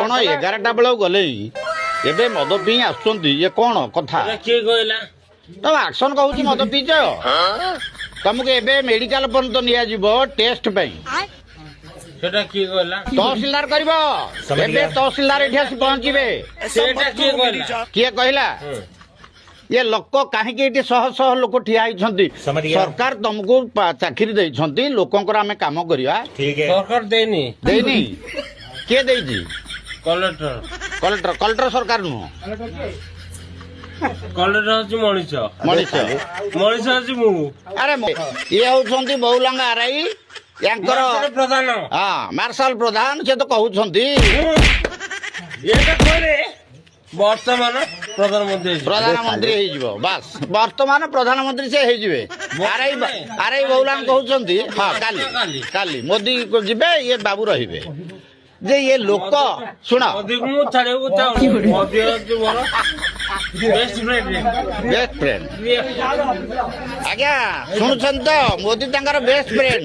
ଆପଣ 11ଟା ବେଳକୁ ଗଲେ ଏବେ ମଦ ପିଇ ଆସୁଛନ୍ତି ଇଏ କଣ କଥା କିଏ କହିଲା ତମ ଆକ୍ସନ କହୁଛି ମଦ ପିଇଛ ତମକୁ ଏବେ ମେଡିକାଲ ପର୍ଯ୍ୟନ୍ତ ନିଆଯିବ ଟେଷ୍ଟ ପାଇଁ ସେଟା କିଏ କହିଲା ତହସିଲଦାର କରିବ ଏବେ ତହସିଲଦାର ଏଠି ଆସି ପହଞ୍ଚିବେ ସେଟା କିଏ କହିଲା କିଏ କହିଲା ये लोक कहीं शह शह लोक ठिया होती सरकार तुमको चाकरी देइछंती लोकंकर आमे काम करिया सरकार देनी देनी किए देइछि कलेक्टर कलेक्टर कलेक्टर सरकार नु कलेक्टर होची मनीष मनीष मनीष होची मु अरे ये होछंती बहुलंगा आरआई यांकर प्रधान हां मार्शल प्रधान से तो कहउछंती ये तो कोरे वर्तमान प्रधानमंत्री बास वर्तमान प्रधानमंत्री से आरआई बहुलांग कहउछंती हां काली काली मोदी को जिबे ये बाबू रहिबे जे ये लोक सुन मोदी को छाड़े को चाउ मोदी जो मोर बेस्ट फ्रेंड आज्ञा सुनुछन तो मोदी तांकर बेस्ट फ्रेंड